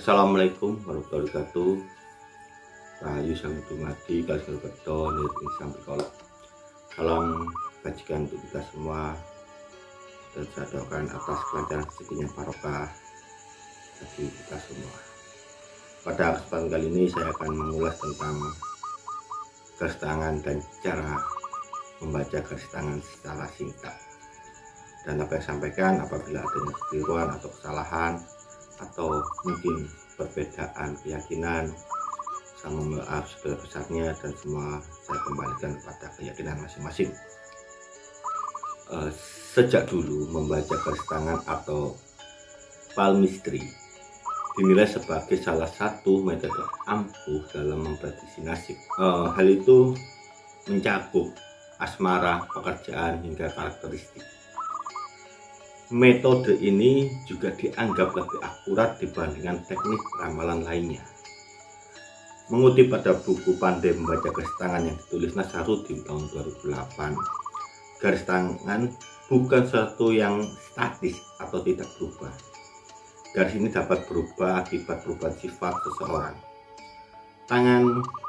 Assalamualaikum warahmatullahi wabarakatuh. Rahayu sang dumadi kalih beto niring sang pikolok. Salam bajikan untuk kita semua dan saya doakan atas kelancaran rezekinya barokah bagi kita semua. Pada kesempatan kali ini saya akan mengulas tentang garis tangan dan cara membaca garis tangan secara singkat. Dan apa yang saya sampaikan apabila adanya kekeliruan atau kesalahan atau mungkin perbedaan keyakinan, saya mohon maaf sebesar-besarnya dan semua saya kembalikan kepada keyakinan masing-masing. Sejak dulu membaca garis tangan atau palmistry dinilai sebagai salah satu metode ampuh dalam memprediksi nasib. Hal itu mencakup asmara, pekerjaan hingga karakteristik. Metode ini juga dianggap lebih akurat dibandingkan teknik ramalan lainnya. Mengutip pada buku Pandai Membaca Garis Tangan yang ditulis Nasaruddin tahun 2008, garis tangan bukan sesuatu yang statis atau tidak berubah. Garis ini dapat berubah akibat perubahan sifat seseorang. Tangan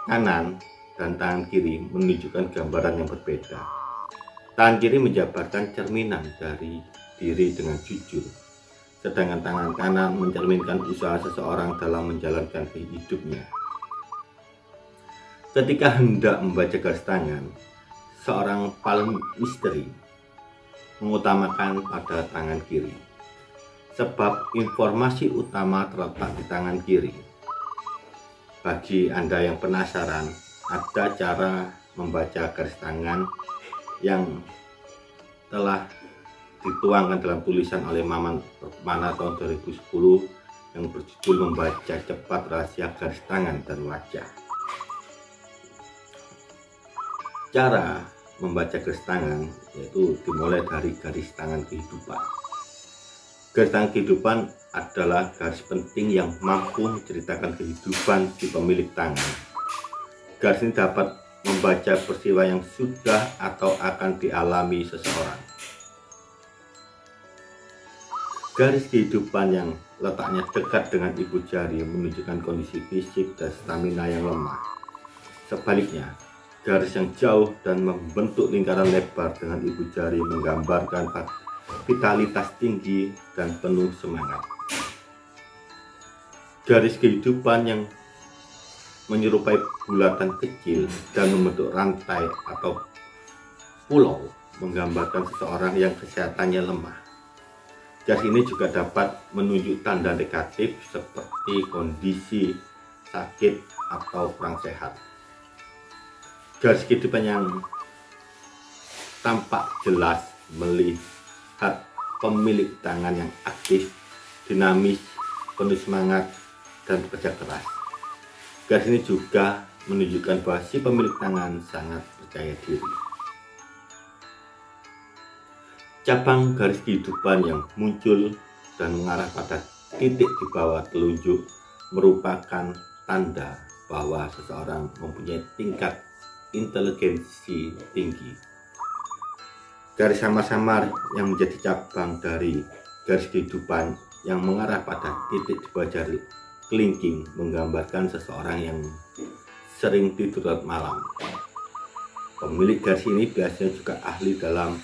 kanan dan tangan kiri menunjukkan gambaran yang berbeda. Tangan kiri menjabarkan cerminan dari diri dengan jujur, sedangkan tangan kanan mencerminkan usaha seseorang dalam menjalankan hidupnya. Ketika hendak membaca garis tangan, seorang palmistry mengutamakan pada tangan kiri, sebab informasi utama terletak di tangan kiri. Bagi Anda yang penasaran, ada cara membaca garis tangan yang telah dituangkan dalam tulisan oleh Maman Permana tahun 2010 yang berjudul Membaca Cepat Rahasia Garis Tangan dan Wajah. Cara membaca garis tangan yaitu dimulai dari garis tangan kehidupan. Garis tangan kehidupan adalah garis penting yang mampu menceritakan kehidupan si pemilik tangan. Garis ini dapat membaca peristiwa yang sudah atau akan dialami seseorang. Garis kehidupan yang letaknya dekat dengan ibu jari menunjukkan kondisi fisik dan stamina yang lemah. Sebaliknya, garis yang jauh dan membentuk lingkaran lebar dengan ibu jari menggambarkan vitalitas tinggi dan penuh semangat. Garis kehidupan yang menyerupai bulatan kecil dan membentuk rantai atau pulau menggambarkan seseorang yang kesehatannya lemah. Garis ini juga dapat menunjuk tanda negatif seperti kondisi sakit atau kurang sehat. Garis kehidupan yang tampak jelas melihat pemilik tangan yang aktif, dinamis, penuh semangat, dan bekerja keras. Garis ini juga menunjukkan bahwa si pemilik tangan sangat percaya diri. Cabang garis kehidupan yang muncul dan mengarah pada titik di bawah telunjuk merupakan tanda bahwa seseorang mempunyai tingkat inteligensi tinggi. Garis samar-samar yang menjadi cabang dari garis kehidupan yang mengarah pada titik di bawah jari kelingking menggambarkan seseorang yang sering tidur malam. Pemilik garis ini biasanya juga ahli dalam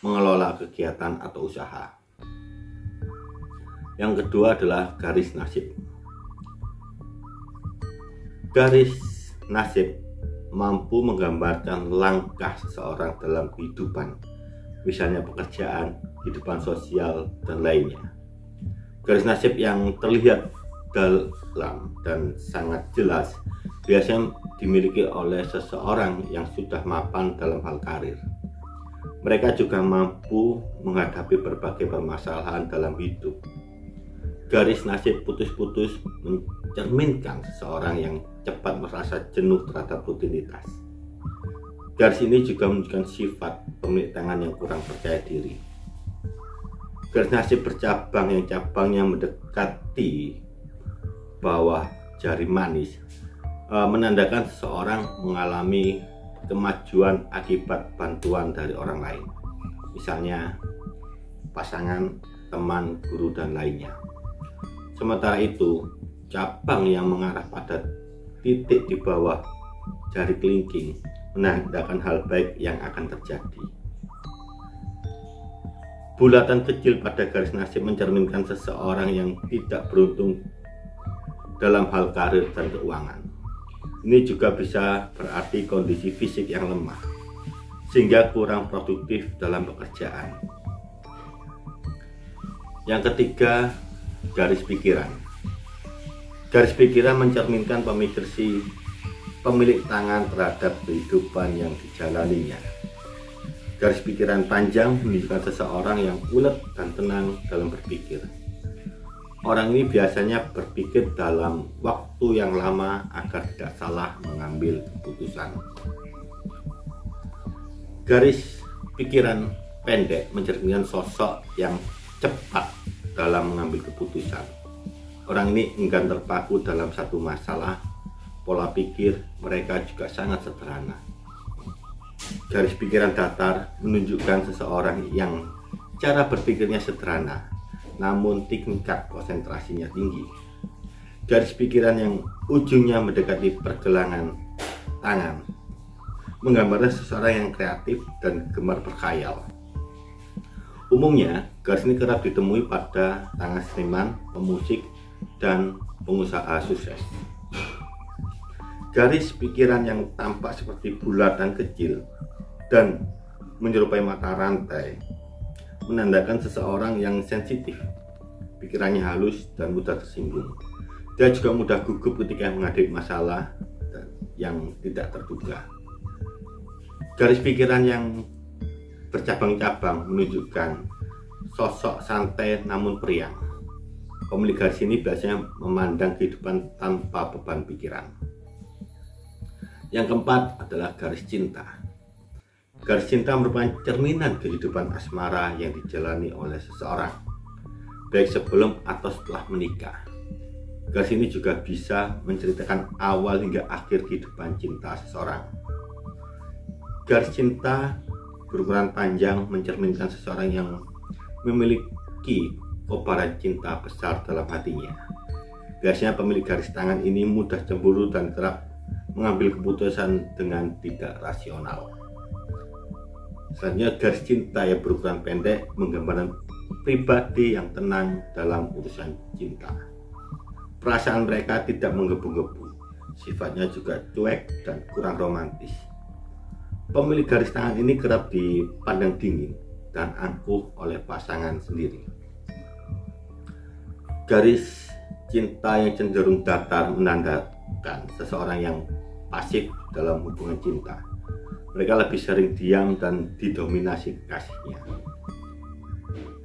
mengelola kegiatan atau usaha. Yang kedua adalah garis nasib. Garis nasib mampu menggambarkan langkah seseorang dalam kehidupan, misalnya pekerjaan, kehidupan sosial, dan lainnya. Garis nasib yang terlihat dalam dan sangat jelas biasanya dimiliki oleh seseorang yang sudah mapan dalam hal karir. Mereka juga mampu menghadapi berbagai permasalahan dalam hidup. Garis nasib putus-putus mencerminkan seseorang yang cepat merasa jenuh terhadap rutinitas. Garis ini juga menunjukkan sifat pemilik tangan yang kurang percaya diri. Garis nasib bercabang yang cabangnya mendekati bawah jari manis menandakan seseorang mengalami kemajuan akibat bantuan dari orang lain, misalnya pasangan, teman, guru, dan lainnya. Sementara itu, cabang yang mengarah pada titik di bawah jari kelingking menandakan hal baik yang akan terjadi. Bulatan kecil pada garis nasib mencerminkan seseorang yang tidak beruntung dalam hal karir dan keuangan. Ini juga bisa berarti kondisi fisik yang lemah, sehingga kurang produktif dalam pekerjaan. Yang ketiga, garis pikiran. Garis pikiran mencerminkan pemilik tangan terhadap kehidupan yang dijalaninya. Garis pikiran panjang menunjukkan seseorang yang ulet dan tenang dalam berpikir. Orang ini biasanya berpikir dalam waktu yang lama agar tidak salah mengambil keputusan. Garis pikiran pendek mencerminkan sosok yang cepat dalam mengambil keputusan. Orang ini enggan terpaku dalam satu masalah. Pola pikir mereka juga sangat sederhana. Garis pikiran datar menunjukkan seseorang yang cara berpikirnya sederhana, namun tingkat konsentrasinya tinggi. Garis pikiran yang ujungnya mendekati pergelangan tangan menggambarkan seseorang yang kreatif dan gemar berkhayal. Umumnya, garis ini kerap ditemui pada tangan seniman, pemusik, dan pengusaha sukses. Garis pikiran yang tampak seperti bulatan kecil dan menyerupai mata rantai menandakan seseorang yang sensitif, pikirannya halus dan mudah tersinggung. Dia juga mudah gugup ketika menghadapi masalah yang tidak terduga. Garis pikiran yang bercabang-cabang menunjukkan sosok santai namun periang. Pemilik garis ini biasanya memandang kehidupan tanpa beban pikiran. Yang keempat adalah garis cinta. Garis cinta merupakan cerminan kehidupan asmara yang dijalani oleh seseorang, baik sebelum atau setelah menikah. Garis ini juga bisa menceritakan awal hingga akhir kehidupan cinta seseorang. Garis cinta berukuran panjang mencerminkan seseorang yang memiliki kobaran cinta besar dalam hatinya. Biasanya pemilik garis tangan ini mudah cemburu dan kerap mengambil keputusan dengan tidak rasional. Selanjutnya, garis cinta yang berukuran pendek menggambarkan pribadi yang tenang dalam urusan cinta. Perasaan mereka tidak menggebu-gebu, sifatnya juga cuek dan kurang romantis. Pemilik garis tangan ini kerap dipandang dingin dan angkuh oleh pasangan sendiri. Garis cinta yang cenderung datar menandakan seseorang yang pasif dalam hubungan cinta. Mereka lebih sering diam dan didominasi kekasihnya.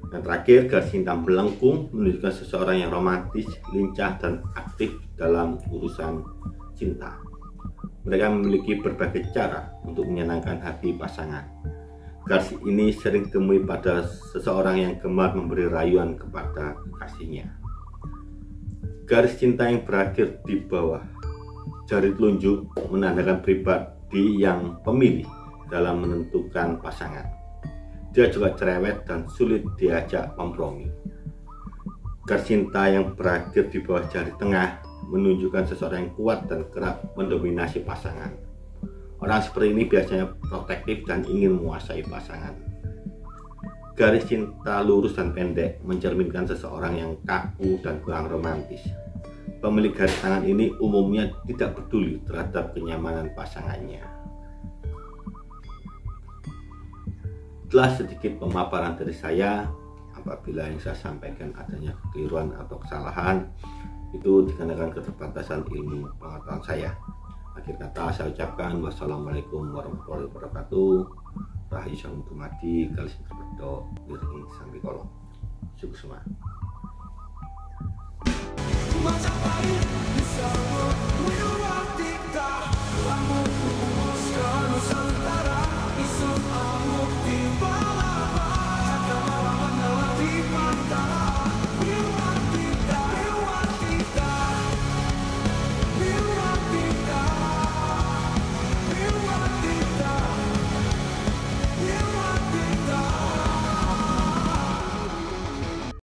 Dan terakhir, garis cinta melengkung menunjukkan seseorang yang romantis, lincah, dan aktif dalam urusan cinta. Mereka memiliki berbagai cara untuk menyenangkan hati pasangan. Garis ini sering ditemui pada seseorang yang gemar memberi rayuan kepada kekasihnya. Garis cinta yang berakhir di bawah jari telunjuk menandakan pribadi yang pemilih dalam menentukan pasangan. Dia juga cerewet dan sulit diajak kompromi. Garis cinta yang berakhir di bawah jari tengah menunjukkan seseorang yang kuat dan kerap mendominasi pasangan. Orang seperti ini biasanya protektif dan ingin menguasai pasangan. Garis cinta lurus dan pendek mencerminkan seseorang yang kaku dan kurang romantis. Pemilik garis tangan ini umumnya tidak peduli terhadap kenyamanan pasangannya. Setelah sedikit pemaparan dari saya, apabila yang saya sampaikan adanya kekeliruan atau kesalahan, itu dikarenakan keterbatasan ilmu pengetahuan saya. Akhir kata saya ucapkan wassalamualaikum warahmatullahi wabarakatuh. Rahayu sang dumadi kalis berdo wiring sampai kolong. Sukses. Macam